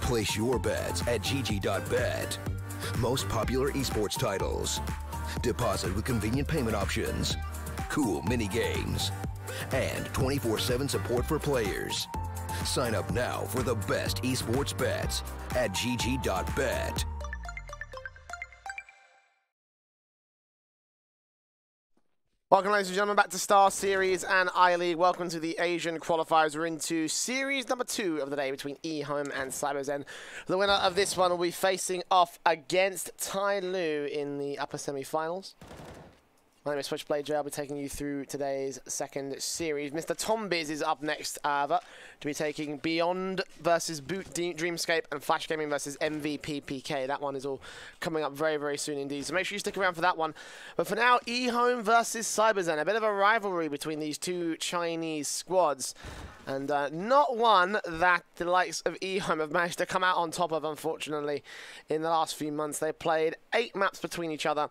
Place your bets at gg.bet. Most popular esports titles. Deposit with convenient payment options. Cool mini games. And 24/7 support for players. Sign up now for the best esports bets at gg.bet. Welcome, ladies and gentlemen, back to StarSeries and I-League. Welcome to the Asian Qualifiers. We're into series number 2 of the day between EHOME and CyberZen. The winner of this one will be facing off against Tai Lu in the upper semi-finals. My name is Switchblade J. I'll be taking you through today's second series. Mr. Tombiz is up next, to be taking Beyond versus Boot Dreamscape and Flash Gaming versus MVP PK. That one is all coming up very, very soon indeed. So make sure you stick around for that one. But for now, EHOME versus CyberZen. A bit of a rivalry between these two Chinese squads. And not one that the likes of EHOME have managed to come out on top of, unfortunately, in the last few months. They played 8 maps between each other,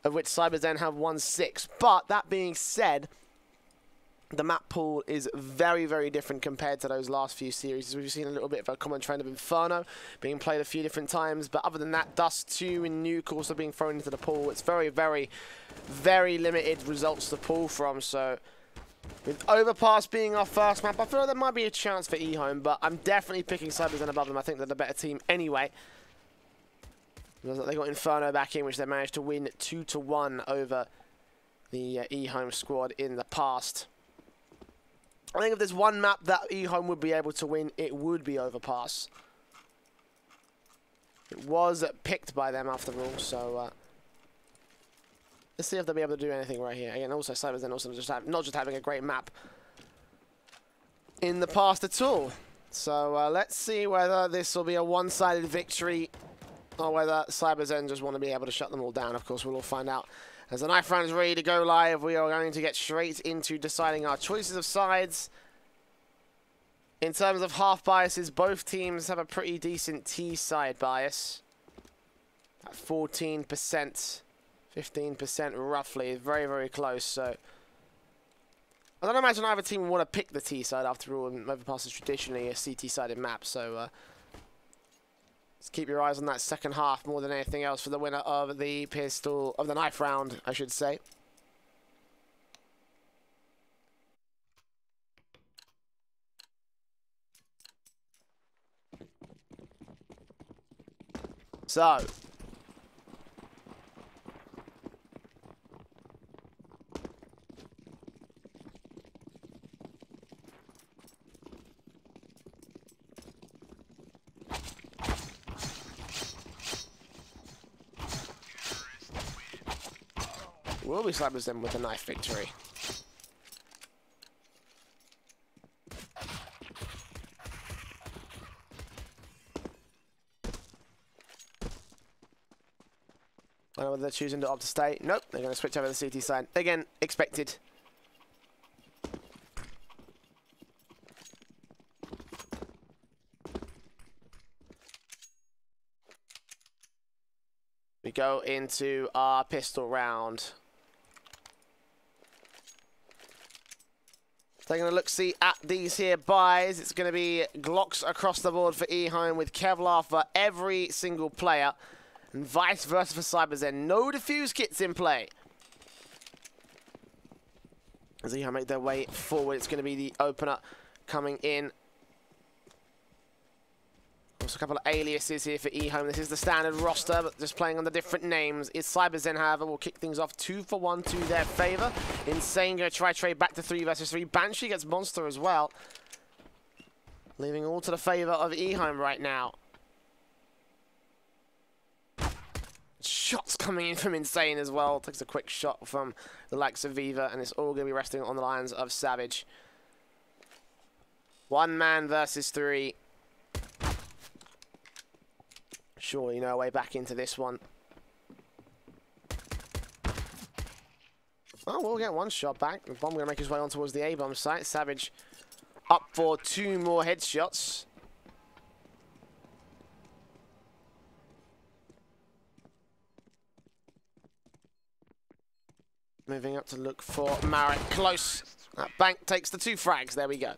of which CyberZen have won 6. But that being said, the map pool is very, very different compared to those last few series. We've seen a little bit of a common trend of Inferno being played a few different times. But other than that, Dust 2 and Nuke also being thrown into the pool. It's very, very, very limited results to pull from. So with Overpass being our first map, I feel like there might be a chance for EHOME. But I'm definitely picking CyberZen above them. I think they're the better team anyway. They got Inferno back in, which they managed to win 2-1 over the EHOME squad in the past. I think if there's one map that EHOME would be able to win, it would be Overpass. It was picked by them after all, so let's see if they'll be able to do anything right here. Again, also CyberZen also not just having a great map in the past at all. So let's see whether this will be a one-sided victory or whether CyberZen just want to be able to shut them all down. Of course, we'll all find out. As the knife round is ready to go live, we are going to get straight into deciding our choices of sides. In terms of half biases, both teams have a pretty decent T side bias. At 14%, 15% roughly. Very, very close. So I don't imagine either team would want to pick the T side after all, and Overpass is traditionally a CT-sided map. So just keep your eyes on that second half more than anything else for the winner of the pistol, of the knife round, I should say. So will be CyberZen with a knife victory. I don't know whether they're choosing to opt to stay. Nope, they're going to switch over to the CT side. Again, expected. We go into our pistol round. Taking a look-see at these here buys. It's going to be Glocks across the board for EHOME with Kevlar for every single player. And vice versa for CyberZen. No defuse kits in play. As EHOME make their way forward, it's going to be the opener coming in. Also a couple of aliases here for EHOME. This is the standard roster, but just playing under different names. Is CyberZen, however, will kick things off 2-for-1 to their favor. Insane going to try trade back to 3 versus 3. Banshee gets Monster as well. Leaving all to the favor of EHOME right now. Shots coming in from Insane as well. Takes a quick shot from the likes of Viva, and it's all going to be resting on the lines of Savage. 1 man versus 3. Surely no way back into this one. Oh, we'll get 1 shot back. The bomb going to make his way on towards the A-bomb site. Savage up for 2 more headshots. Moving up to look for Marek. Close. That bank takes the 2 frags. There we go.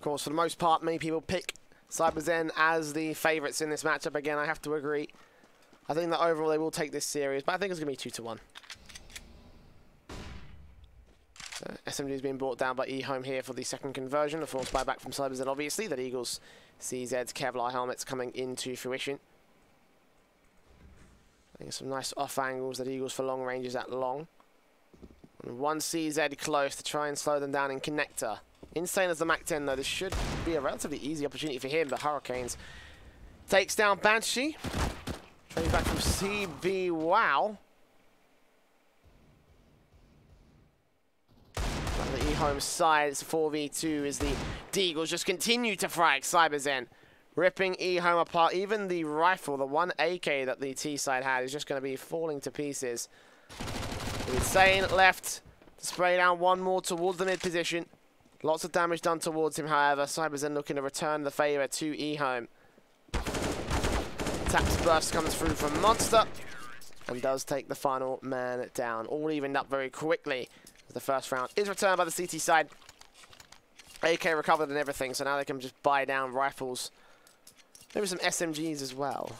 course, for the most part, many people pick CyberZen as the favourites in this matchup. Again, I have to agree. I think that overall they will take this series, but I think it's going to be 2-1. SMG is being brought down by EHOME here for the second conversion. A force buyback from CyberZen, obviously. That Eagles CZ's Kevlar helmets coming into fruition. I think some nice off angles that Eagles for long ranges at long. And one CZ close to try and slow them down in connector. Insane as the MAC-10 though, this should be a relatively easy opportunity for him, but Hurricanes takes down Banshee. Coming back from CB, wow. On the EHOME side, it's a 4v2 as the Deagles just continue to frag CyberZen. Ripping EHOME apart. Even the rifle, the one AK that the T side had, is just going to be falling to pieces. Insane left to spray down one more towards the mid position. Lots of damage done towards him, however. CyberZen looking to return the favour to EHOME. Taps burst comes through from Monster and does take the final man down. All evened up very quickly as the first round is returned by the CT side. AK recovered and everything, so now they can just buy down rifles. Maybe some SMGs as well.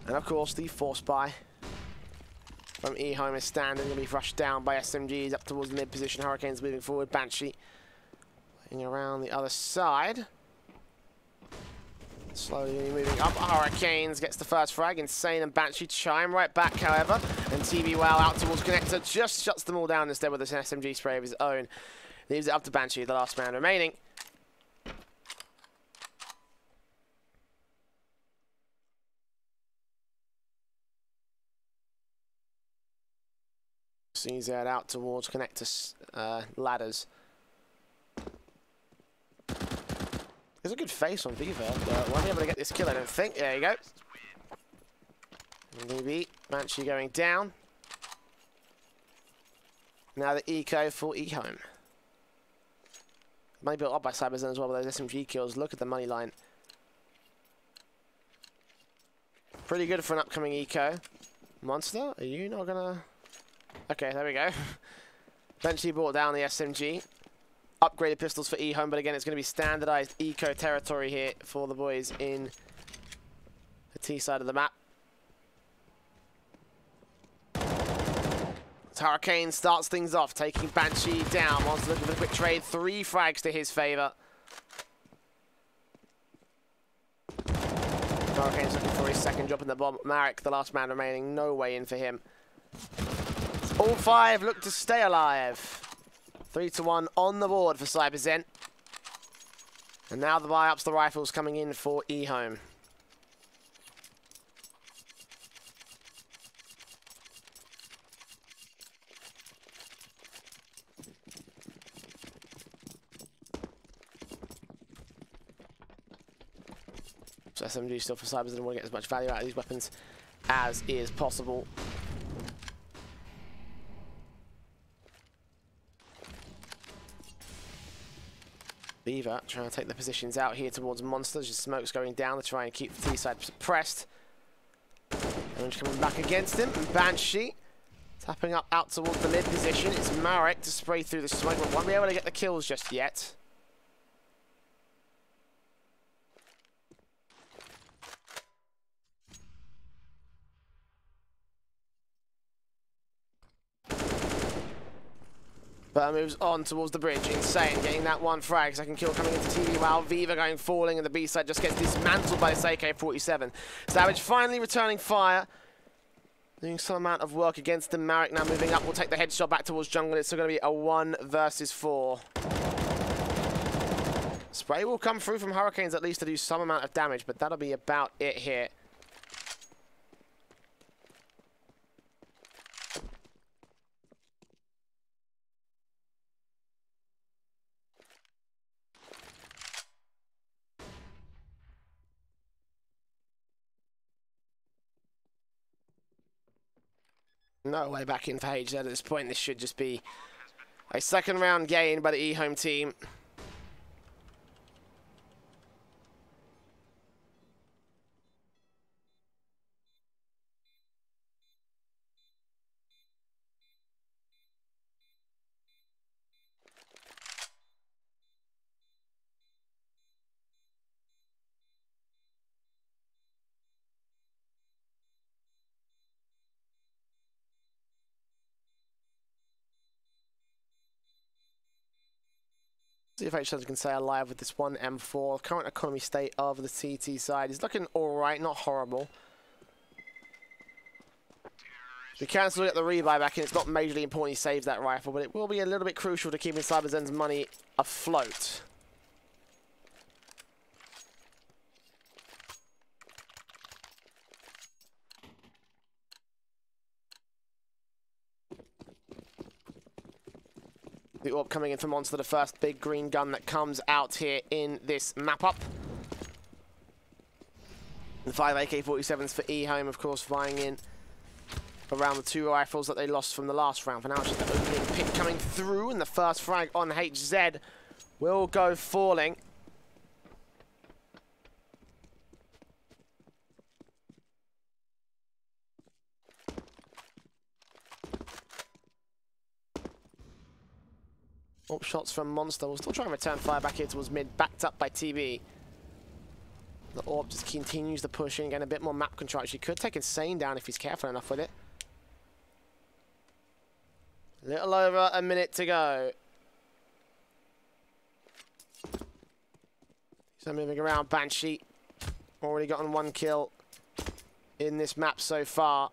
And of course, the force buy from EHOME is standing, going to be rushed down by SMGs up towards the mid position. Hurricanes moving forward. Banshee playing around the other side. Slowly moving up. Hurricanes gets the first frag. Insane and Banshee chime right back, however. And TV Wow out towards connector just shuts them all down instead with an SMG spray of his own. Leaves it up to Banshee, the last man remaining. CZ out towards connector ladders. There's a good face on Viva, but won't be able to get this kill, I don't think. There you go. Maybe Banshee going down. Now the eco for EHOME. Money built up by CyberZen as well with those SMG kills. Look at the money line. Pretty good for an upcoming eco. Monster, are you not gonna... Okay, there we go. Banshee brought down the SMG. Upgraded pistols for EHOME, but again, it's going to be standardized eco territory here for the boys in the T side of the map. Hurricane starts things off, taking Banshee down. Wants to look for the quick trade. 3 frags to his favor. Hurricane's looking for his second drop in the bomb. Marek, the last man remaining, no way in for him. All 5 look to stay alive. 3-1 on the board for CyberZen. And now the buy-ups, the rifles coming in for EHOME. So SMG still for CyberZen. Want to get as much value out of these weapons as is possible. Beaver trying to take the positions out here towards Monsters. Just smoke's going down to try and keep the T-side suppressed. Orange coming back against him. And Banshee tapping up out towards the mid position. It's Marek to spray through the smoke, but won't be able to get the kills just yet. But moves on towards the bridge. Insane getting that one frag. Second kill coming into TV Wow. Viva going falling, and the B side just gets dismantled by this AK-47. Savage finally returning fire. Doing some amount of work against them. Marek now moving up. Will take the headshot back towards jungle. It's still going to be a 1 versus 4. Spray will come through from Hurricanes at least to do some amount of damage, but that'll be about it here. No way back in for HZ at this point. This should just be a second round gain by the EHOME team. See if HSN can stay alive with this one M4. Current economy state of the CT side is looking alright, not horrible. We can still get the rebuy back in. It's not majorly important he saves that rifle, but it will be a little bit crucial to keeping CyberZen's money afloat. The AWP coming in for Monster, the first big green gun that comes out here in this map-up. The 5 AK-47s for EHOME, of course, vying in around the 2 rifles that they lost from the last round. For now, it's just the opening pick coming through, and the first frag on HZ will go falling. Up shots from Monster. We'll still try and return fire back here towards mid, backed up by TB. The AWP just continues the pushing, getting a bit more map control. She could take Insane down if he's careful enough with it. A little over a minute to go. So moving around, Banshee. Already gotten 1 kill in this map so far.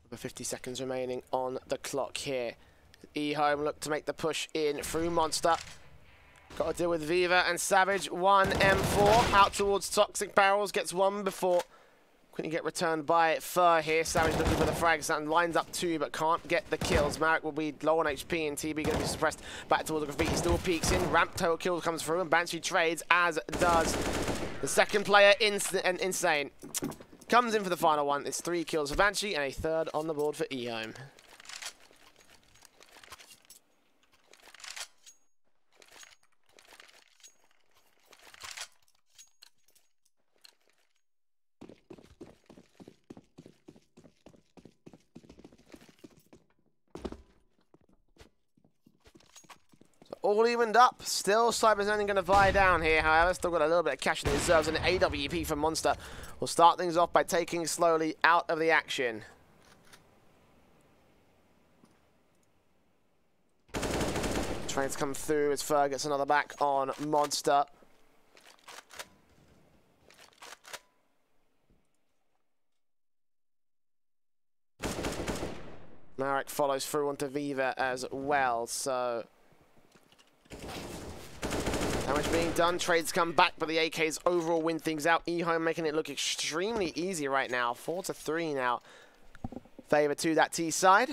Over 50 seconds remaining on the clock here. EHOME look to make the push in through Monster. Got to deal with Viva and Savage. 1 M4 out towards Toxic Barrels. Gets 1 before. Couldn't get returned by Fur here. Savage looking for the frags and lines up 2 but can't get the kills. Marek will be low on HP and TB going to be suppressed back towards the graffiti. Still peeks in. Ramp total kill comes through and Banshee trades, as does the second player, Insane. Comes in for the final one. It's 3 kills for Banshee and a 3rd on the board for EHOME. All evened up. Still, CyberZen going to vie down here. However, still got a little bit of cash in the reserves, and an AWP from Monster will start things off by taking slowly out of the action. Trades come through as Fer gets another back on Monster. Marek follows through onto Viva as well, so damage being done, trades come back, but the AKs overall win things out. EHOME making it look extremely easy right now. 4-3 now. Favor to that T side.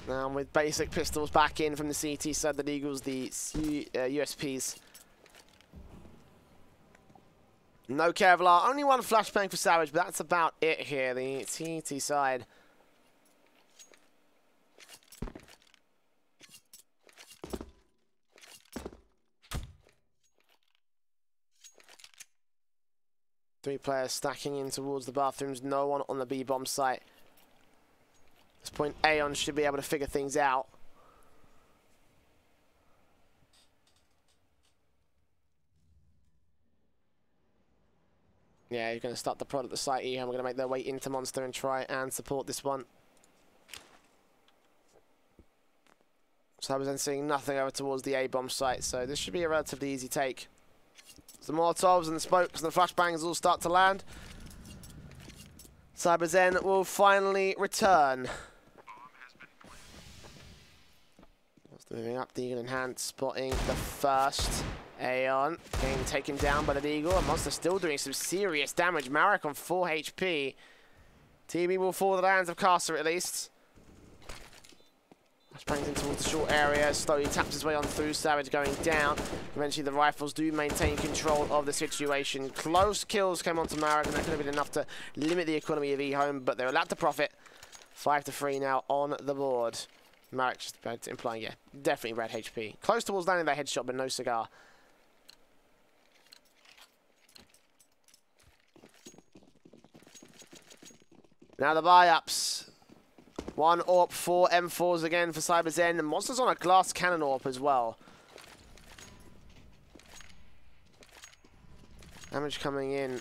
Now with basic pistols back in from the CT side, that equals the USPs. No Kevlar, only 1 flashbang for Savage, but that's about it here, the CT side. Three players stacking in towards the bathrooms, no one on the B-bomb site. At this point, Aeon should be able to figure things out. Yeah, you're going to start the prod at the site here, and we're going to make their way into Monster and try and support this one. So I was then seeing nothing over towards the A-bomb site, so this should be a relatively easy take. The Molotovs and the smokes and the flashbangs all start to land. CyberZen will finally return. Moving up, Deagle in hand, spotting the first. Aeon getting taken down by the Deagle. And Monster still doing some serious damage. Marek on 4 HP. TB will fall to the hands of Caster at least. Springs in towards the short area, slowly taps his way on through. Savage going down. Eventually the rifles do maintain control of the situation. Close kills came onto Marek, and that could have been enough to limit the economy of EHOME, but they're allowed to profit. 5-3 now on the board. Marek just about implying, yeah, definitely red HP. Close towards landing that headshot, but no cigar. Now the buy-ups. 1 AWP, 4 M4s again for CyberZen. The Monster's on a glass cannon AWP as well. Damage coming in.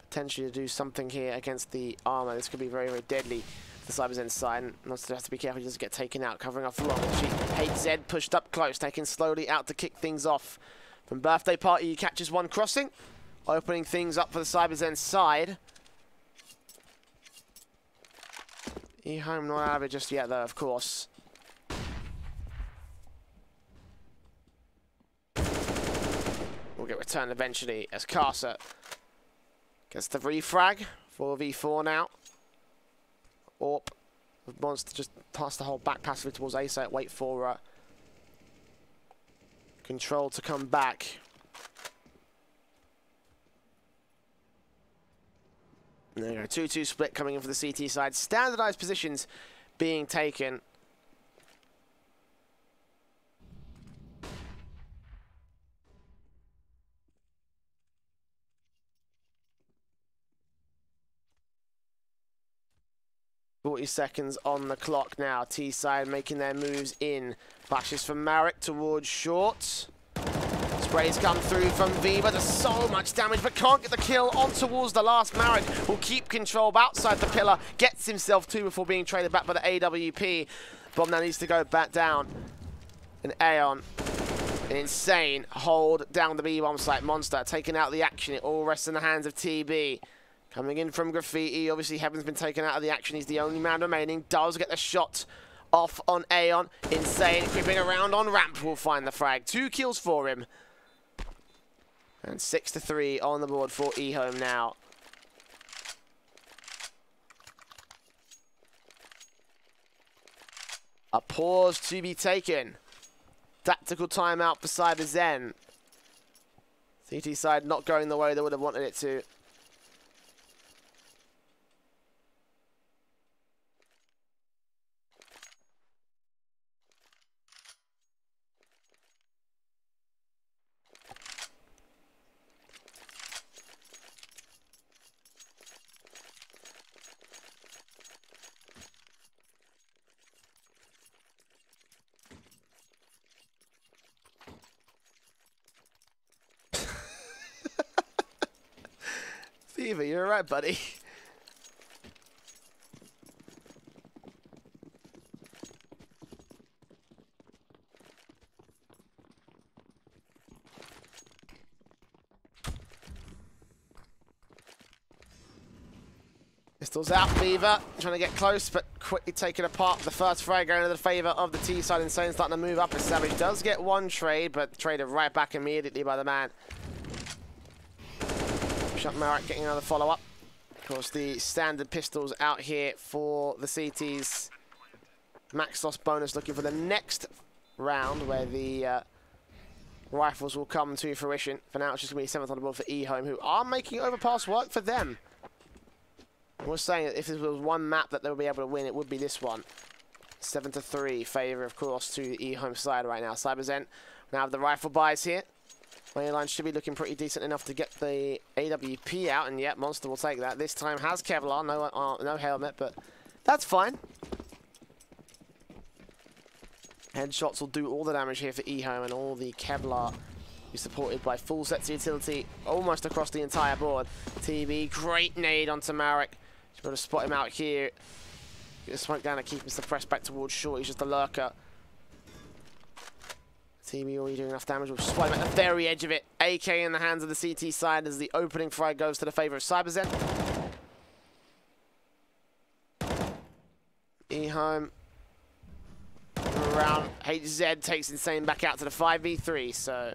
Potentially to do something here against the armor. This could be very, very deadly for the CyberZen side. And Monster has to be careful he doesn't get taken out, covering off long. Zed pushed up close, taken slowly out to kick things off. From Birthday Party, he catches one crossing, opening things up for the CyberZen side. EHOME not out of it just yet, though, of course. Will get returned eventually as Carcer gets the refrag. 4v4 now. AWP. Monster just pass the whole back passively towards Asia. Wait for Control to come back. There you go, 2-2 split coming in for the CT side. Standardized positions being taken. Seconds on the clock now. T side making their moves in. Flashes from Marek towards short. Sprays come through from Viva. Does so much damage, but can't get the kill on towards the last. Marek will keep control outside the pillar. Gets himself two before being traded back by the AWP. Bomb now needs to go back down. And Aeon, an insane hold down the B-bomb site. Monster taking out the action. It all rests in the hands of TB. Coming in from Graffiti, obviously Heaven's been taken out of the action. He's the only man remaining. Does get the shot off on Aeon. Insane, creeping around on ramp. Will find the frag. 2 kills for him. And 6-3 on the board for EHOME now. A pause to be taken. Tactical timeout for CyberZen. CT side not going the way they would have wanted it to. Fever, you're alright, buddy. Pistols out, Fever. Trying to get close, but quickly taken apart. The first frag going into the favour of the T side. Insane starting to move up as Savage does get one trade, but traded right back immediately by the man. Shot Marek getting another follow-up. Of course, the standard pistols out here for the CTs. Max loss bonus looking for the next round where the rifles will come to fruition. For now, it's just going to be 7th on the board for EHOME, who are making overpass work for them. I was saying that if there was one map that they would be able to win, it would be this one. 7-3, favour, of course, to the EHOME side right now. CyberZen now have the rifle buys here. Line should be looking pretty decent enough to get the AWP out, and yet Monster will take that. This time has Kevlar, no helmet, but that's fine. Headshots will do all the damage here for EHOME, and all the Kevlar is supported by full sets of utility almost across the entire board. TB, great nade onto Marek. Just able to spot him out here. Get the smoke down and keep him suppressed back towards short. He's just a lurker. TB already doing enough damage. We'll spot him at the very edge of it. AK in the hands of the CT side as the opening frag goes to the favour of CyberZen. EHOME around. HZ takes Insane back out to the 5v3, so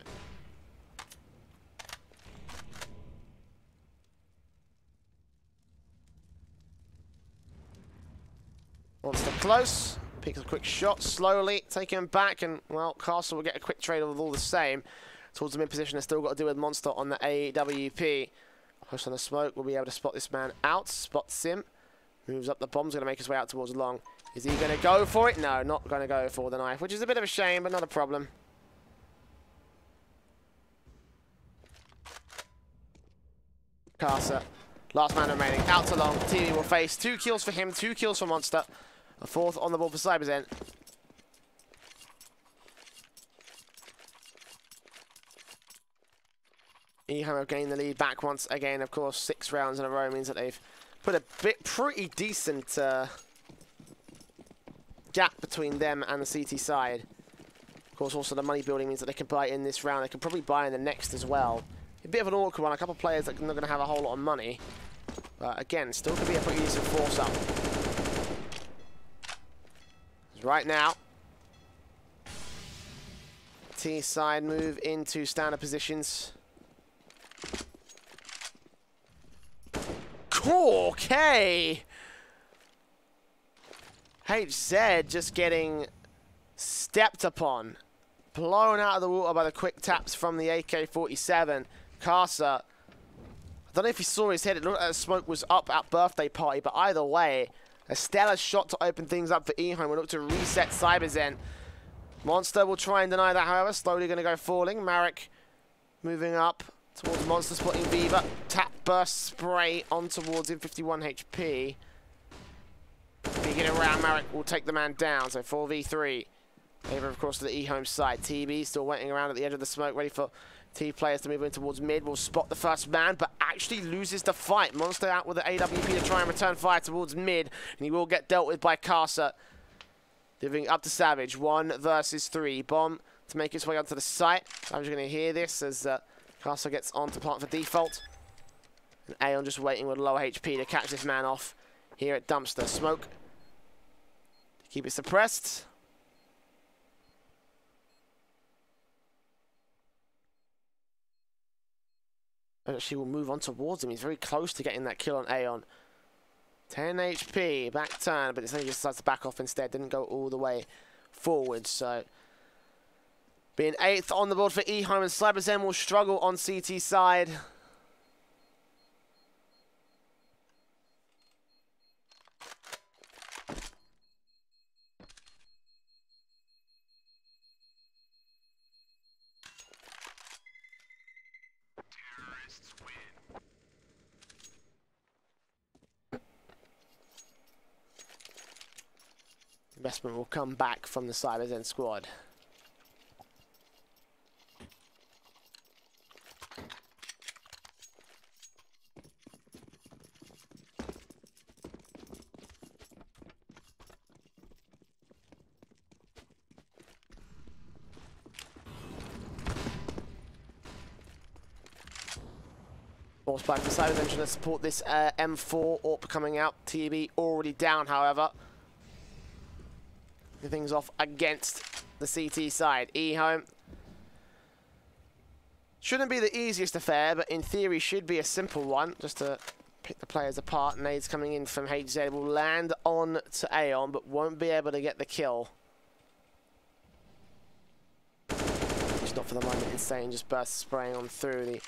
Monster close. Picks a quick shot, slowly taking him back, and, well, Castle will get a quick trade of all the same. Towards the mid position, they've still got to deal with Monster on the AWP. Push on the smoke, we'll be able to spot this man out. Spots him. Moves up the bomb's going to make his way out towards long. Is he going to go for it? No, not going to go for the knife, which is a bit of a shame, but not a problem. Casa Last man remaining. Out to long. TV will face 2 kills for him, 2 kills for Monster. A 4th on the ball for CyberZen. EHOME have gained the lead back once again. Of course, 6 rounds in a row means that they've put a pretty decent gap between them and the CT side. Of course, also the money building means that they can buy in this round. They can probably buy in the next as well. A bit of an awkward one. A couple of players that are not going to have a whole lot of money. But again, still could be a pretty decent force up. Right now, T side move into standard positions. Okay. HZ just getting stepped upon. Blown out of the water by the quick taps from the AK-47. Casa, I don't know if he saw his head. It looked like the smoke was up at birthday party, but either way, a stellar shot to open things up for EHOME. We'll look to reset CyberZen. Monster will try and deny that, however. Slowly going to go falling. Marek moving up towards Monster, spotting Viva. Tap burst spray on towards him, 51 HP. Peeking around, Marek will take the man down, so 4v3. Favor, of course, to the EHOME side. TB still waiting around at the edge of the smoke, ready for T players to move in towards mid. Will spot the first man, but actually loses the fight. Monster out with the AWP to try and return fire towards mid, and he will get dealt with by Casa. Giving up to Savage. 1 versus 3. Bomb to make its way onto the site. Savage going to hear this as Casa gets on to plant for default. And Aeon just waiting with low HP to catch this man off here at Dumpster. Smoke. Keep it suppressed. She will move on towards him. He's very close to getting that kill on Aeon. 10 HP, back turn, but it's only just decides to back off instead. Didn't go all the way forward, so being 8th on the board for EHOME, and CyberZen will struggle on CT side. Investment will come back from the CyberZen squad. Force back for CyberZen trying to support this M4 AWP coming out. TB already down, however. Things off against the CT side. EHOME shouldn't be the easiest affair, but in theory should be a simple one, just to pick the players apart. Nades coming in from HZ will land on to Aeon, but won't be able to get the kill. Just not for the moment. Insane just burst spraying on through the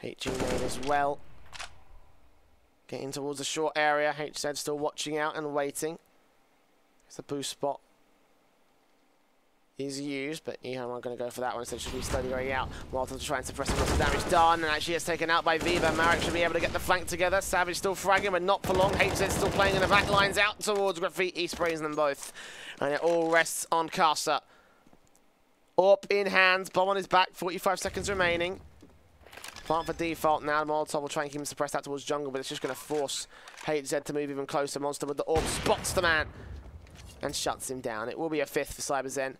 HG nade as well. Getting towards the short area. HZ still watching out and waiting. It's a boost spot is used, but EHOME aren't going to go for that one, so it should be slowly going out. Walter trying to suppress the damage done, and actually is taken out by Viva. Marek should be able to get the flank together. Savage still fragging, but not for long. HZ still playing in the back lines out towards Graffiti. He sprays them both, and it all rests on Casa. AWP in hand, bomb on his back, 45 seconds remaining. Plant for default now. Molotov will try and keep him suppressed out towards jungle, but it's just going to force HZ to move even closer. Monster with the AWP spots the man and shuts him down. It will be a 5th for CyberZen.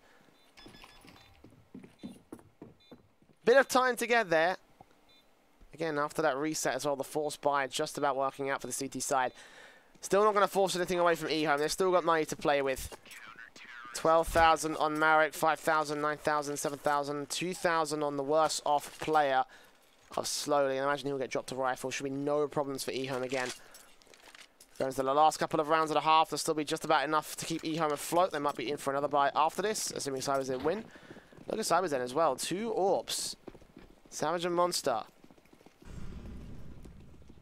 Bit of time to get there. Again, after that reset as well, the force buy just about working out for the CT side. Still not going to force anything away from EHOME. They've still got money to play with. 12,000 on Marek, 5,000, 9,000, 7,000, 2,000 on the worse off player of Slowly. And I imagine he'll get dropped to rifle. Should be no problems for EHOME again. Going to the last couple of rounds and a half. There'll still be just about enough to keep EHOME afloat. They might be in for another buy after this, assuming CyberZen win. Look at CyberZen as well. 2 AWPs. Savage and Monster.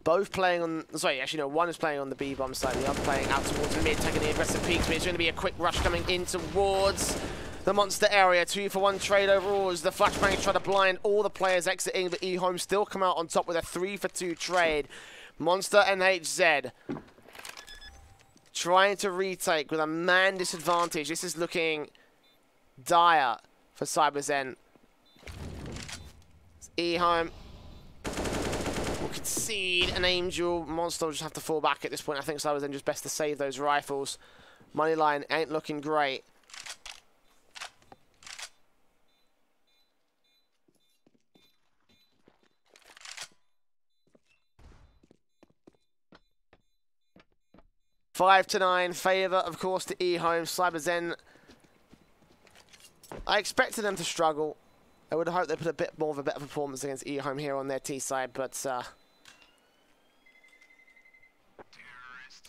Both playing on... Sorry, actually, no. One is playing on the B-bomb side. The other playing out towards the mid, taking the aggressive peaks. But it's going to be a quick rush coming in towards the Monster area. 2-for-1 trade overall as the flashbangs try to blind all the players exiting. But EHOME still come out on top with a 3-for-2 trade. Monster and HZ trying to retake with a man disadvantage. This is looking dire for CyberZen. EHOME will concede an Angel. Monster will just have to fall back at this point. I think CyberZen just best to save those rifles. Moneyline ain't looking great. Five to 9, favour, of course, to EHOME. CyberZen, I expected them to struggle. I would have hoped they put a bit more of a better performance against EHOME here on their T side, but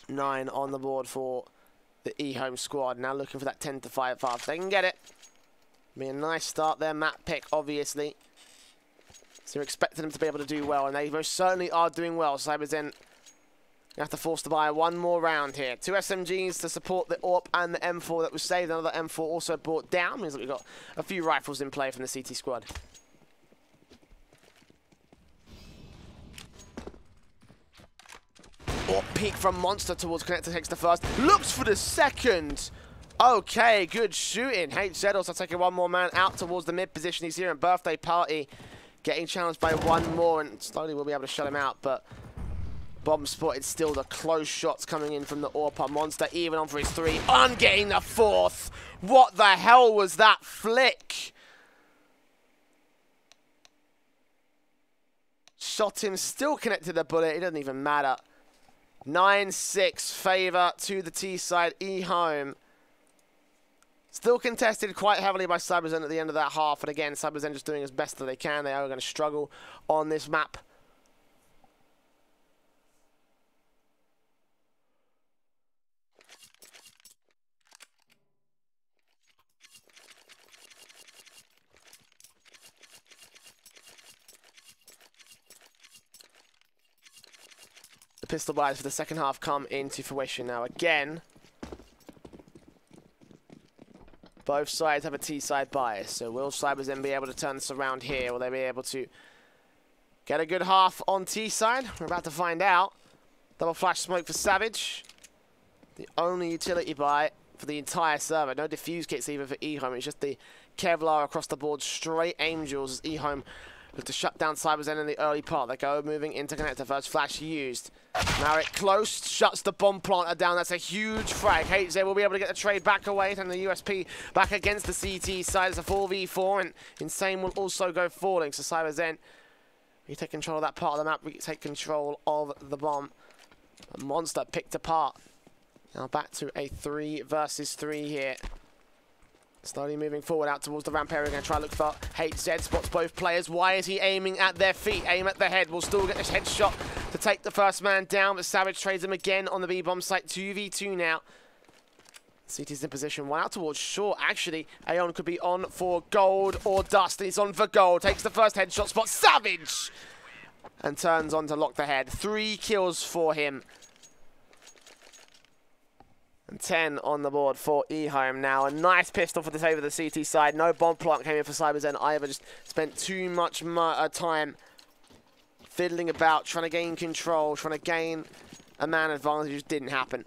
9 on the board for the EHOME squad. Now looking for that 10 to 5 path. They can get it. Be a nice start there. Map pick, obviously. So you're expecting them to be able to do well, and they most certainly are doing well. CyberZen, you have to force to buy one more round here. 2 SMGs to support the AWP and the M4 that was saved. Another M4 also brought down. Means that we've got a few rifles in play from the CT squad. AWP peek from Monster towards Connector, takes the first. Looks for the second. Okay, good shooting. HZ also taking one more man out towards the mid position. He's here in Birthday Party. Getting challenged by one more, and slowly we'll be able to shut him out, but bomb spotted still. The close shots coming in from the AWP. Monster even on for his 3. On getting the 4th. What the hell was that flick? Shot him, still connected the bullet. It doesn't even matter. 9-6 favour to the T side. EHOME still contested quite heavily by CyberZen at the end of that half. And again, CyberZen just doing as best that they can. They are going to struggle on this map. The pistol buys for the second half come into fruition now. Again, both sides have a T-side bias. So will CyberZen be able to turn this around here? Will they be able to get a good half on T-side? We're about to find out. Double flash smoke for Savage. The only utility buy for the entire server. No defuse kits either for EHOME. It's just the Kevlar across the board. Straight Angels as EHOME look to shut down CyberZen in the early part. They go moving into connector. First flash used. Marek close, shuts the bomb planter down. That's a huge frag. HZ will be able to get the trade back away, and the USP back against the CT side. It's a 4v4, and Insane will also go falling. So CyberZen, you take control of that part of the map. We take control of the bomb. A Monster picked apart. Now back to a 3 versus 3 here. Slowly moving forward out towards the ramp area. Going to try to look for HZ. Spots both players. Why is he aiming at their feet? Aim at the head. Will still get this headshot to take the first man down. But Savage trades him again on the B-bomb site. 2v2 now. CT's in position. One out towards short. Actually, Aeon could be on for gold or dust. He's on for gold. Takes the first headshot spot. Savage! And turns on to lock the head. 3 kills for him. And 10 on the board for EHOME now. A nice pistol for the save of the CT side. No bomb plant came in for CyberZen either. Just spent too much time fiddling about, trying to gain control, trying to gain a man advantage. It just didn't happen.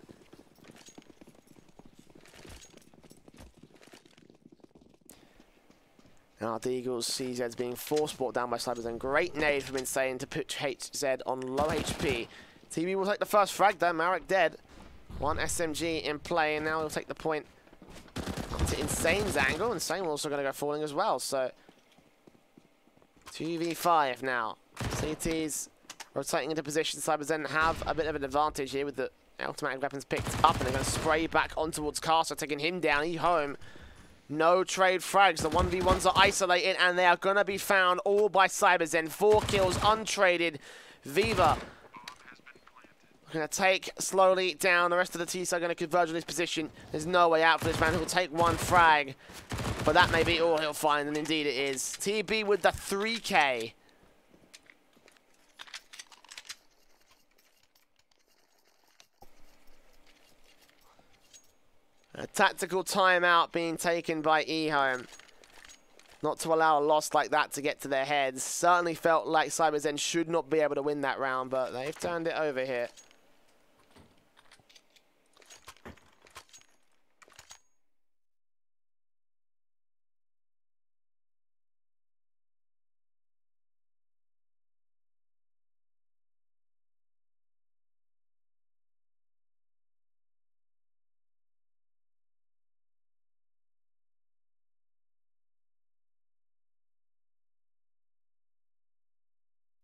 Now the Eagles CZ's being force brought down by CyberZen. Great nade from Insane to put HZ on low HP. TB will take the first frag there. Marek dead. 1 SMG in play, and now he'll take the point to Insane's angle. Insane also going to go falling as well, so 2v5 now. CT's rotating into position. CyberZen have a bit of an advantage here with the automatic weapons picked up, and they're going to spray back on towards Castle, taking him down. EHOME, no trade frags. The 1v1s are isolated, and they are going to be found all by CyberZen. 4 kills untraded. Viva going to take slowly down. The rest of the T-side are going to converge on his position. There's no way out for this man who will take 1 frag. But that may be all he'll find, and indeed it is. TB with the 3K. A tactical timeout being taken by EHOME. Not to allow a loss like that to get to their heads. Certainly felt like CyberZen should not be able to win that round, but they've turned it over here.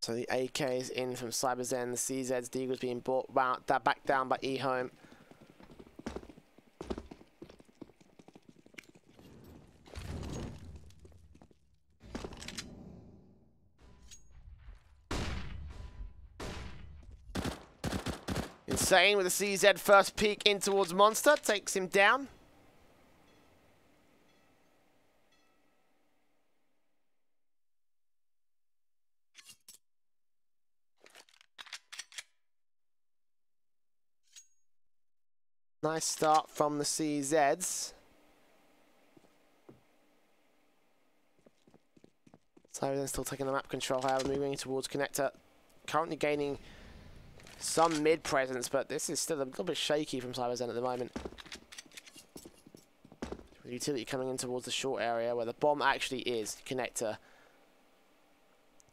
So the AK is in from CyberZen. The CZ's Deagle's being brought back down by EHOME. Insane with the CZ first peek in towards Monster. Takes him down. Nice start from the CZs. CyberZen still taking the map control, however, moving towards Connector. Currently gaining some mid presence, but this is still a little bit shaky from CyberZen at the moment. Utility coming in towards the short area where the bomb actually is. Connector.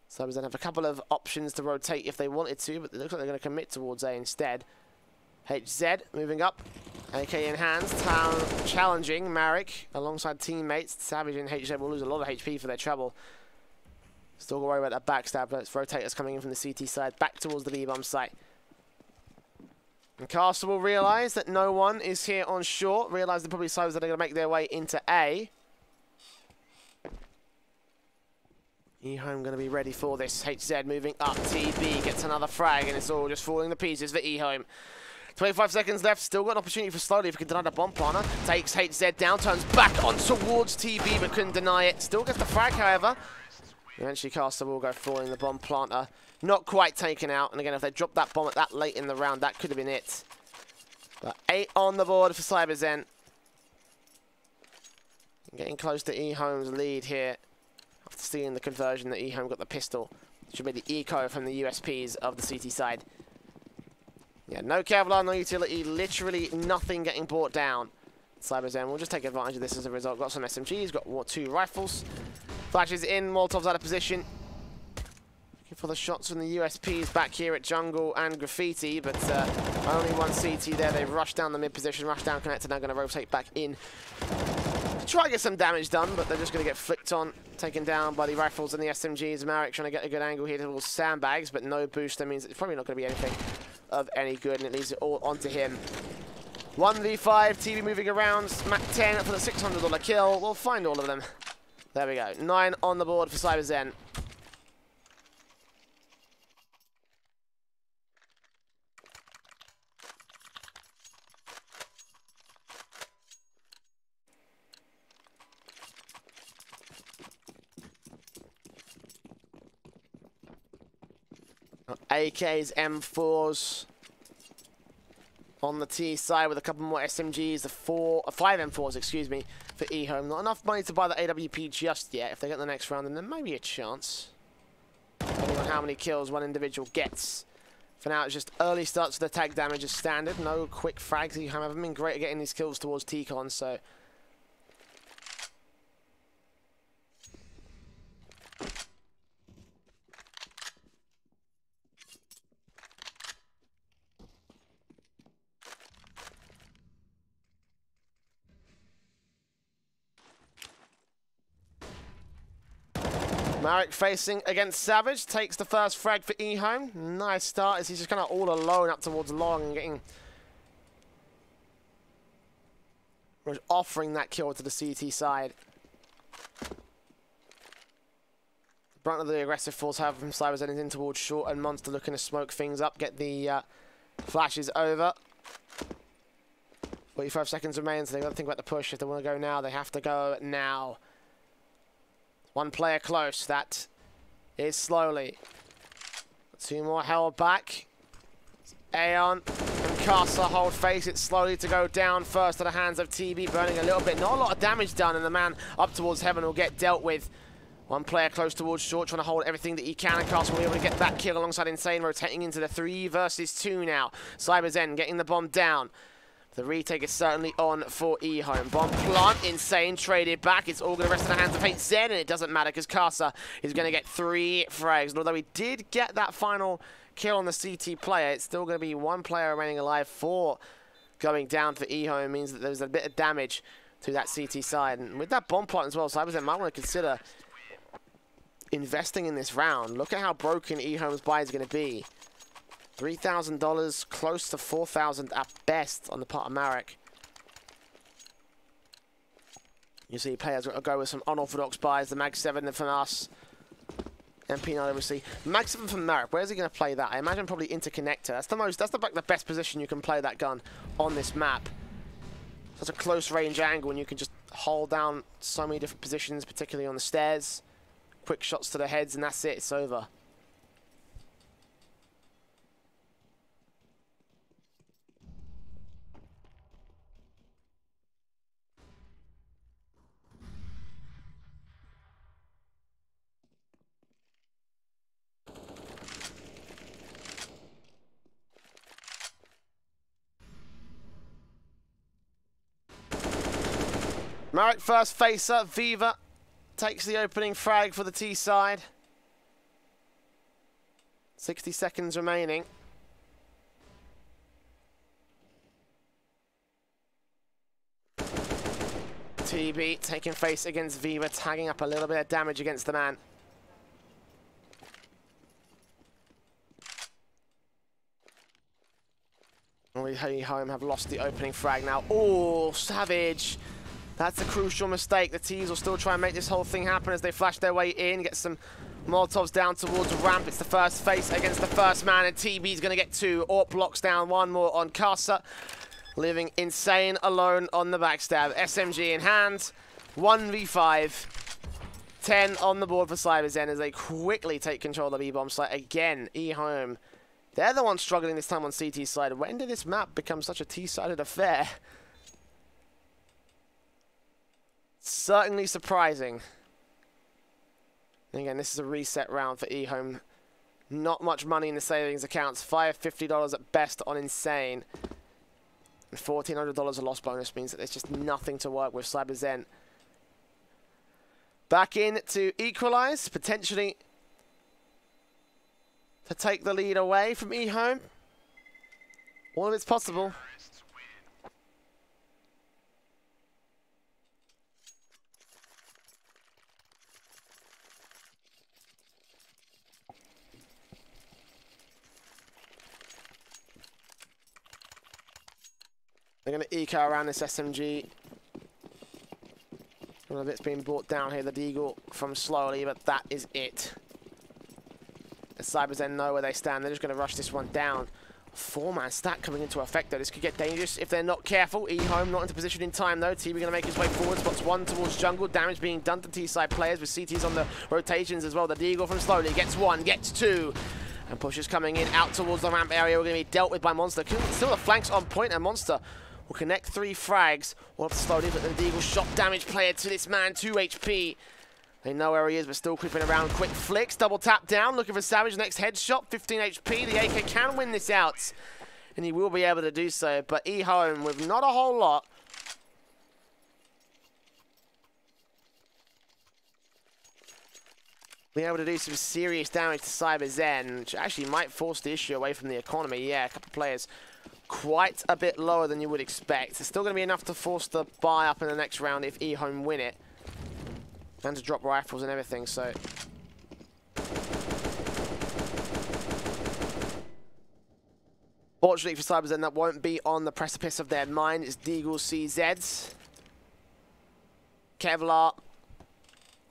CyberZen have a couple of options to rotate if they wanted to, but it looks like they're going to commit towards A instead. HZ moving up, AK in hands, challenging Marek alongside teammates. Savage and HZ will lose a lot of HP for their trouble. Still got to worry about that backstab, but it's rotators coming in from the CT side back towards the B-bomb site. And Castle will realise that no one is here on short. Realise they're probably sides that are going to make their way into A. EHOME going to be ready for this. HZ moving up, TB gets another frag, and it's all just falling to pieces for EHOME. 25 seconds left, still got an opportunity for Slowly if he can deny the bomb planter. Takes HZ down, turns back on towards TB, but couldn't deny it. Still gets the frag, however. Eventually, Caster will go falling the bomb planter. Not quite taken out, and again, if they dropped that bomb at that late in the round, that could have been it. But 8 on the board for CyberZen. Getting close to EHOME's lead here. After seeing the conversion that EHOME got the pistol. Should be the eco from the USPs of the CT side. Yeah, no Kevlar, no utility, literally nothing getting brought down. CyberZen will just take advantage of this as a result. Got some SMGs, got 2 rifles. Flashes in, Molotov's out of position. Looking for the shots from the USPs back here at Jungle and Graffiti, but only one CT there. They rush down the mid position, rush down Connector, now going to rotate back in. Try to get some damage done, but they're just going to get flicked on, taken down by the rifles and the SMGs. Marek trying to get a good angle here towards sandbags, but no booster means it's probably not going to be anything of any good, and it leaves it all onto him. 1v5, TV moving around, Mac 10 for the $600 kill. We'll find all of them. There we go. 9 on the board for CyberZen. AKs, M4s on the T side with a couple more SMGs, 5 M4s, excuse me, for EHOME. Not enough money to buy the AWP just yet. If they get the next round, then there may be a chance. Depending on how many kills one individual gets. For now, it's just early starts for the tag damage as standard. No quick frags. EHOME haven't been great at getting these kills towards T-Con, so... Marek facing against Savage, takes the first frag for EHOME. Nice start as he's just kind of all alone up towards long and getting... offering that kill to the CT side. Brunt of the aggressive force, however, from CyberZen is in towards short, and Monster looking to smoke things up, get the flashes over. 45 seconds remain, so they've got to think about the push. If they want to go now, they have to go now. One player close, that is Slowly. 2 more held back. Aeon and Casa hold face it slowly to go down first to the hands of TB, burning a little bit. Not a lot of damage done, and the man up towards heaven will get dealt with. One player close towards short, trying to hold everything that he can, and Casa will be able to get that kill alongside Insane, rotating into the 3 versus 2 now. CyberZen getting the bomb down. The retake is certainly on for EHOME. Bomb plant, Insane traded back. It's all going to rest in the hands of HZen, and it doesn't matter because Casa is going to get 3 frags. And although he did get that final kill on the CT player, it's still going to be 1 player remaining alive. 4 going down for EHOME means that there's a bit of damage to that CT side. And with that bomb plant as well, CyberZen might want to consider investing in this round. Look at how broken EHOME's buy is going to be. $3,000, close to $4,000 at best on the part of Marek. You see players go with some unorthodox buys. The Mag 7 from us. MP9 obviously. Mag 7 from Marek. Where's he going to play that? I imagine probably interconnector. That's the best position you can play that gun on this map. Such a close range angle, and you can just hold down so many different positions, particularly on the stairs. Quick shots to the heads, and that's it. It's over. Marek first facer. Viva takes the opening frag for the T side. 60 seconds remaining. TB taking face against Viva, tagging up a little bit of damage against the man. EHOME have lost the opening frag now. Oh, savage. That's a crucial mistake. The T's will still try and make this whole thing happen as they flash their way in, get some Molotovs down towards the ramp. It's the first face against the first man, and TB's going to get 2. Orp blocks down 1 more on Casa, leaving Insane alone on the backstab. SMG in hand, 1v5. 10 on the board for CyberZen as they quickly take control of the B-bomb site. Again, EHOME, they're the ones struggling this time on CT side. When did this map become such a T-sided affair? Certainly surprising. And again, this is a reset round for EHOME. Not much money in the savings accounts. $550 at best on Insane. And $1,400 a loss bonus means that there's just nothing to work with. CyberZen back in to equalize, potentially to take the lead away from EHOME. All of it's possible. They're going to eco around this SMG. One of it's being brought down here, the Deagle from slowly, but that is it. The CyberZen know where they stand. They're just going to rush this one down. 4-man stack coming into effect, though. This could get dangerous if they're not careful. EHOME not into position in time, though. TB going to make his way forward. Spots 1 towards jungle. Damage being done to T-side players with CTs on the rotations as well. The Deagle from slowly gets 1, gets 2. And pushes coming in out towards the ramp area. We're going to be dealt with by Monster. Still the flanks on point, and Monster will connect 3 frags. We'll have to slowly, but the Deagle shot damage player to this man, 2 HP. They know where he is, but still creeping around. Quick flicks, double tap down, looking for Savage. Next headshot, 15 HP. The AK can win this out, and he will be able to do so. But EHOME with not a whole lot. Being able to do some serious damage to CyberZen, which actually might force the issue away from the economy. Yeah, a couple of players quite a bit lower than you would expect. It's still going to be enough to force the buy up in the next round if EHOME win it. And to drop rifles and everything, so... Fortunately for CyberZen, that won't be on the precipice of their mind. It's Deagle CZs. Kevlar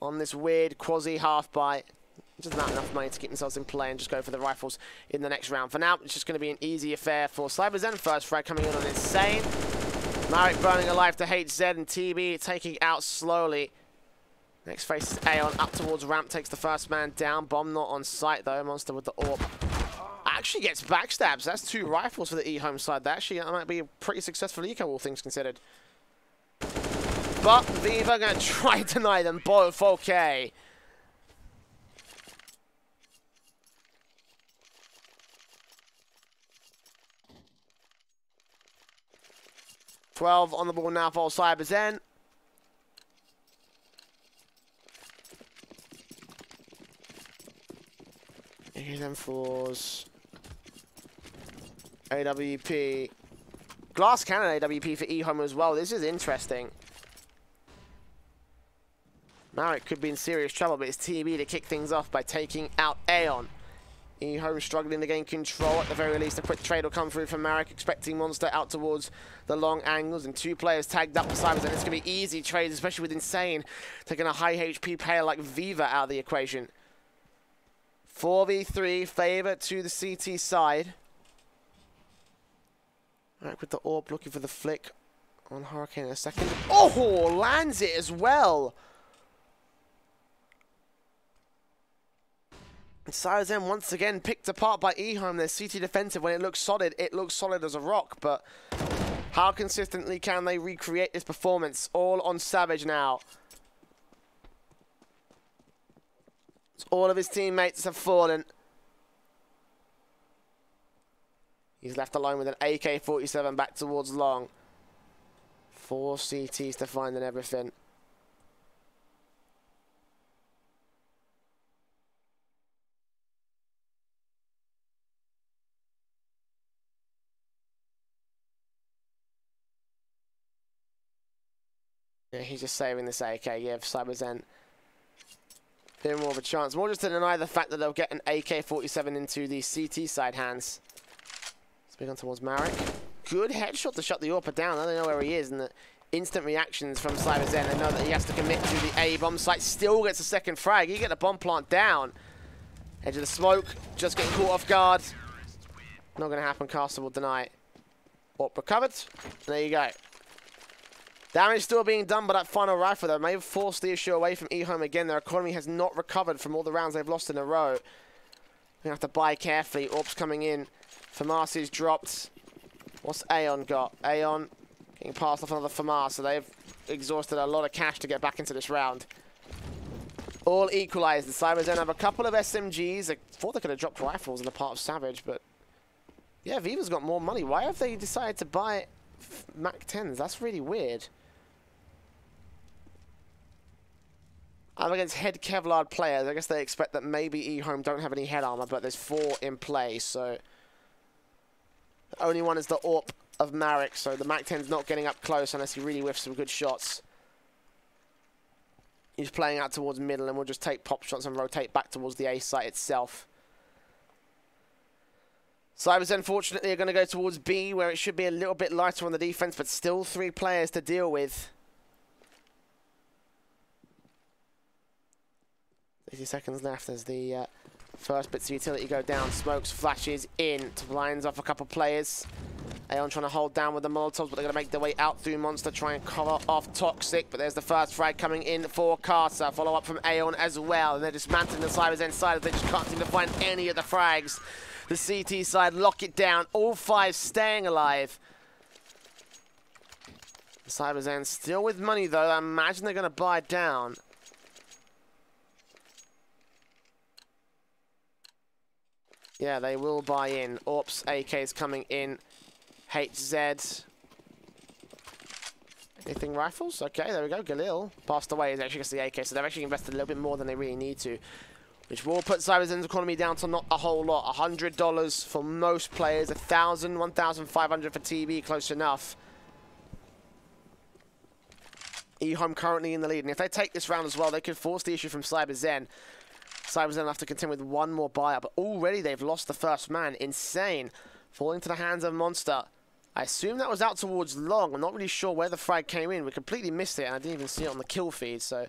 on this weird quasi half buy. Just not enough money to keep themselves in play and just go for the rifles in the next round. For now, it's just going to be an easy affair for CyberZen. First frag coming in on Insane. Marek burning alive to HZ, and TB taking out slowly. Next face is Aeon up towards ramp, takes the first man down. Bomb not on site though. Monster with the AWP. actually gets backstabs. That's 2 rifles for the EHOME side. That actually might be a pretty successful eco, all things considered. But Viva going to try to deny them both. Okay. On the ball now for CyberZen. Here's them floors. AWP. Glass cannon AWP for EHOME as well. This is interesting. Marek could be in serious trouble, but it's TB to kick things off by taking out Aeon. EHOME struggling to gain control. At the very least, a quick trade will come through from Marek, expecting Monster out towards the long angles, and 2 players tagged up for CyberZen. It's going to be easy trades, especially with Insane taking a high HP player like Viva out of the equation. 4v3, favor to the CT side. Marek with the orb, looking for the flick on Hurricane in a second. Oh, lands it as well. CyberZen once again picked apart by EHOME. Their CT defensive, when it looks solid as a rock, but how consistently can they recreate this performance? All on Savage now. All of his teammates have fallen. He's left alone with an AK-47 back towards long. 4 CTs to find and everything. Yeah, he's just saving this AK. Yeah, CyberZen bit more of a chance. More just to deny the fact that they'll get an AK-47 into the CT side hands. Speak on towards Marek. Good headshot to shut the AWP down. They know where he is, and the instant reactions from CyberZen. They know that he has to commit to the A bomb site. Still gets a second frag. He get the bomb plant down. Edge of the smoke. Just getting caught off guard. Not going to happen. Castle will deny it. AWP recovered. There you go. Damage still being done by that final rifle, though. May have forced the issue away from EHOME again. Their economy has not recovered from all the rounds they've lost in a row. They're going to have to buy carefully. AWP's coming in. FAMAS's dropped. What's Aeon got? Aeon getting passed off another FAMAS, so they've exhausted a lot of cash to get back into this round. All equalized. The CyberZen have a couple of SMGs. I thought they could have dropped rifles in the part of Savage, but yeah, Viva's got more money. Why have they decided to buy MAC-10s? That's really weird. I'm against head Kevlar players. I guess they expect that maybe EHOME don't have any head armor, but there's 4 in play, so the only one is the AWP of Marek, so the MAC-10's not getting up close unless he really whiffs some good shots. He's playing out towards middle, and we'll just take pop shots and rotate back towards the A site itself. CyberZen, fortunately, are going to go towards B, where it should be a little bit lighter on the defense, but still 3 players to deal with. 80 seconds left as the first bits of utility go down. Smokes, flashes in, blinds off a couple players. Aeon trying to hold down with the Molotovs, but they're going to make their way out through Monster, try and cover off Toxic. But there's the first frag coming in for Carter. Follow up from Aeon as well. And they're dismantling the CyberZen side as they just can't seem to find any of the frags. The CT side lock it down. All 5 staying alive. The CyberZen still with money, though. I imagine they're going to buy down. Yeah, they will buy in. AWP's AK's coming in. HZ. Anything rifles? Okay, there we go. Galil passed away. He's actually gets the AK, so they've actually invested a little bit more than they really need to, which will put CyberZen's economy down to not a whole lot. $100 for most players. 1,000, 1,500 for TB, close enough. EHOME currently in the lead, and if they take this round as well, they could force the issue from CyberZen. CyberZen will have to contend with 1 more buyout, but already they've lost the first man. Insane. Falling to the hands of Monster. I assume that was out towards long. I'm not really sure where the frag came in. We completely missed it, and I didn't even see it on the kill feed, so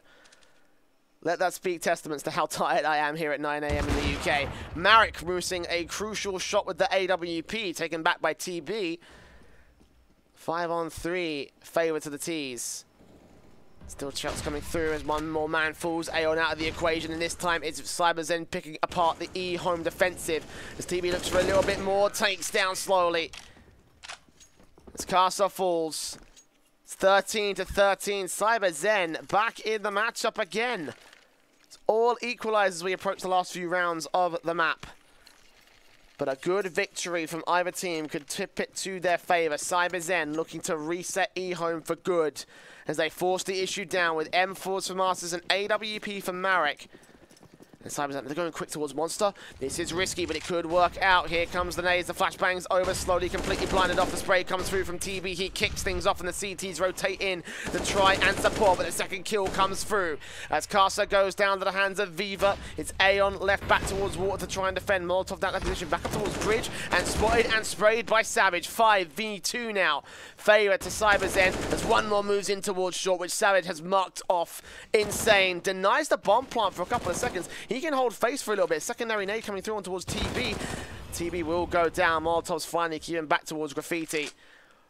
let that speak testaments to how tired I am here at 9 AM in the UK. Marek missing a crucial shot with the AWP, taken back by TB. 5 on 3, favor to the T's. Still shots coming through as one more man falls. Aeon out of the equation, and this time it's CyberZen picking apart the EHOME defensive. As TB looks for a little bit more, takes down slowly. As Casa falls. It's 13-13. CyberZen back in the matchup again. It's all equalized as we approach the last few rounds of the map. But a good victory from either team could tip it to their favor. CyberZen looking to reset EHOME for good as they force the issue down with M4s for Masters and AWP for Marek. And CyberZen, they're going quick towards Monster. This is risky, but it could work out. Here comes the nades, the flashbangs over, slowly, completely blinded off. The spray comes through from TB. He kicks things off, and the CTs rotate in to try and support, but the second kill comes through. As Casa goes down to the hands of Viva, it's Aeon left back towards water to try and defend. Molotov down that position, back up towards bridge, and spotted and sprayed by Savage. 5v2 now. Favor to CyberZen as one more moves in towards short, which Savage has marked off. Insane. Denies the bomb plant for a couple of seconds. He can hold face for a little bit. Secondary nade coming through on towards TB. TB will go down. Molotov's finally keeping back towards Graffiti.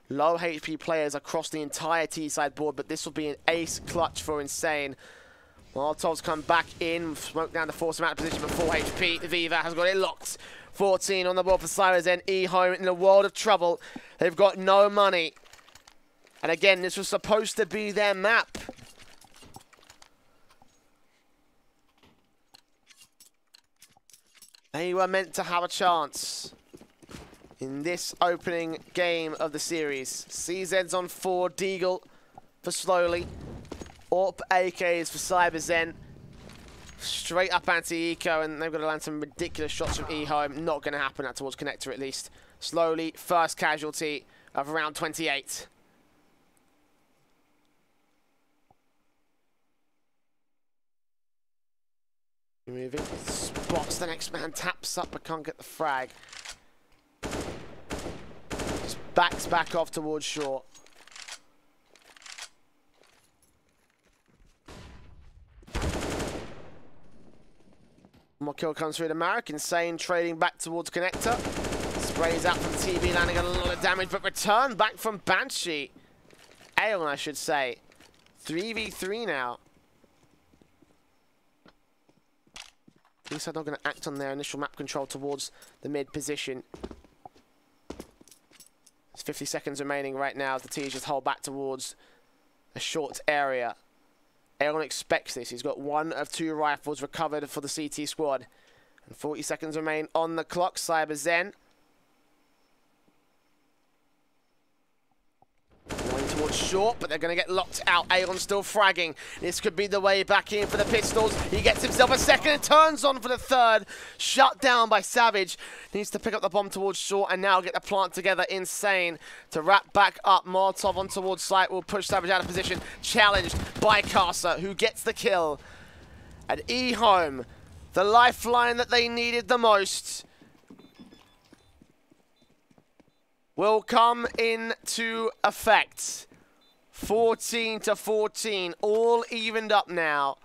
Low HP players across the entire T-side board, but this will be an ace clutch for Insane. Molotov's come back in, smoke down to force him out of position, but 4 HP. Viva has got it locked. 14 on the board for CyberZen. EHOME in a world of trouble. They've got no money. And again, this was supposed to be their map. They were meant to have a chance in this opening game of the series. CZ's on 4, Deagle for Slowly. AWP AKs for CyberZen. Straight up anti-eco, and they've got to land some ridiculous shots from EHOME. Not going to happen out towards Connector at least. Slowly, first casualty of round 28. Moving, spots the next man, taps up but can't get the frag. Just backs back off towards short. More kill comes through to Marek. Insane trading back towards Connector. Sprays out from TB, landing a lot of damage, but return back from Banshee. Aeon, I should say. 3v3 now. These are not going to act on their initial map control towards the mid position. There's 50 seconds remaining right now as the T's just hold back towards a short area. Aeon expects this. He's got 1 of 2 rifles recovered for the CT squad. And 40 seconds remain on the clock. CyberZen going towards short, but they're going to get locked out. Aeon still fragging. This could be the way back in for the pistols. He gets himself a second and turns on for the third. Shut down by Savage. Needs to pick up the bomb towards short and now get the plant together. Insane to wrap back up. Molotov on towards site will push Savage out of position. Challenged by Casa, who gets the kill. And EHOME, the lifeline that they needed the most, will come into effect. 14-14, all evened up now.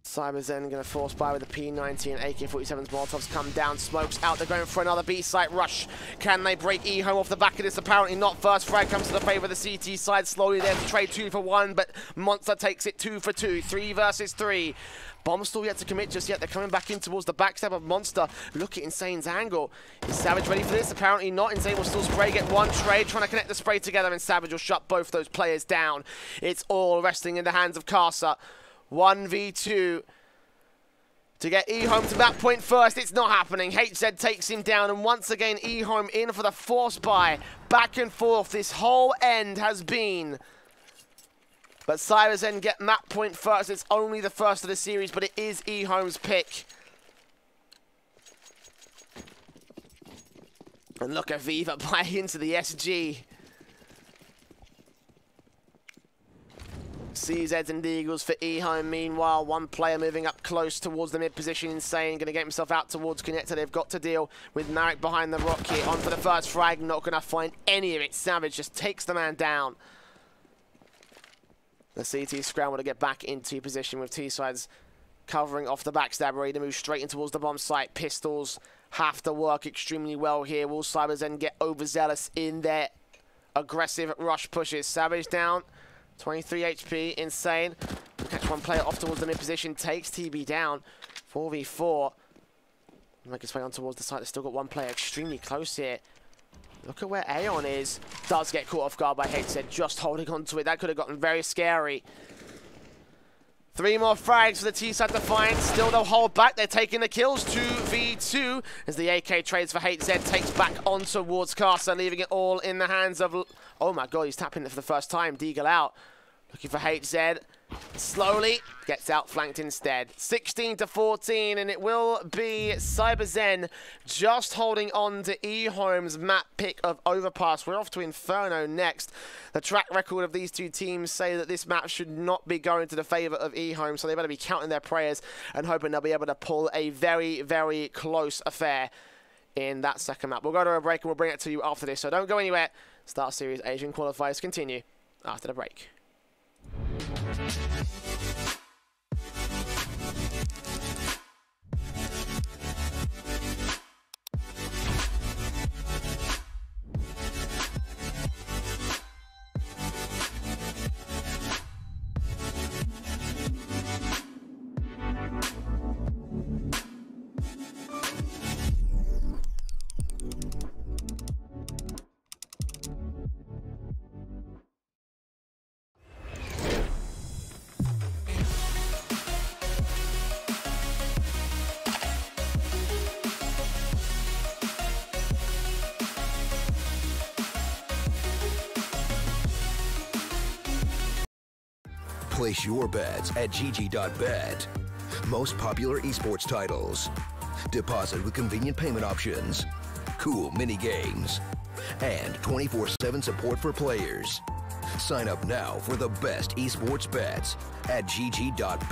CyberZen going to force by with the P90 and AK-47's. Molotovs come down, smokes out. They're going for another B-site rush. Can they break EHOME off the back of this? Apparently not. First frag comes to the favor of the CT side. Slowly there to trade 2 for 1, but Monster takes it 2 for 2. 3 versus 3. Bomb still yet to commit just yet. They're coming back in towards the backstab of Monster. Look at Insane's angle. Is Savage ready for this? Apparently not. Insane will still spray, get 1 trade, trying to connect the spray together, and Savage will shut both those players down. It's all resting in the hands of Casa. 1v2 to get EHOME to that point first. It's not happening. HZ takes him down, and once again EHOME in for the force buy. Back and forth this whole end has been. But CyberZen get map point first. It's only the first of the series, but it is EHOME's pick. And look at Viva buy into the SG. CZs and Eagles for EHOME. Meanwhile, one player moving up close towards the mid position. Insane, going to get himself out towards Connector. They've got to deal with Marek behind the rock here. On for the first frag, not going to find any of it. Savage just takes the man down. The CT scramble to get back into position with T-sides covering off the backstab, ready to move straight in towards the bomb site. Pistols have to work extremely well here. Will CyberZen get overzealous in their aggressive rush pushes? Savage down, 23 HP, Insane. We'll catch one player off towards the mid position, takes TB down, 4v4. Make his way on towards the site. They've still got one player extremely close here. Look at where Aeon is. Does get caught off guard by HZ, just holding on to it. That could have gotten very scary. 3 more frags for the T-side to find. Still they'll hold back. They're taking the kills. 2v2 as the AK trades for HZ. Takes back on towards Carson, leaving it all in the hands of... Oh my god, he's tapping it for the first time. Deagle out. Looking for HZ. Slowly gets outflanked instead. 16-14, and it will be CyberZen just holding on to EHOME's map pick of Overpass. We're off to Inferno next. The track record of these two teams say that this map should not be going to the favor of EHOME, so they better be counting their prayers and hoping they'll be able to pull a very, very close affair in that second map. We'll go to a break and we'll bring it to you after this, so don't go anywhere. StarSeries Asian Qualifiers continue after the break. Place your bets at gg.bet. Most popular esports titles. Deposit with convenient payment options. Cool mini games. And 24/7 support for players. Sign up now for the best esports bets at gg.bet.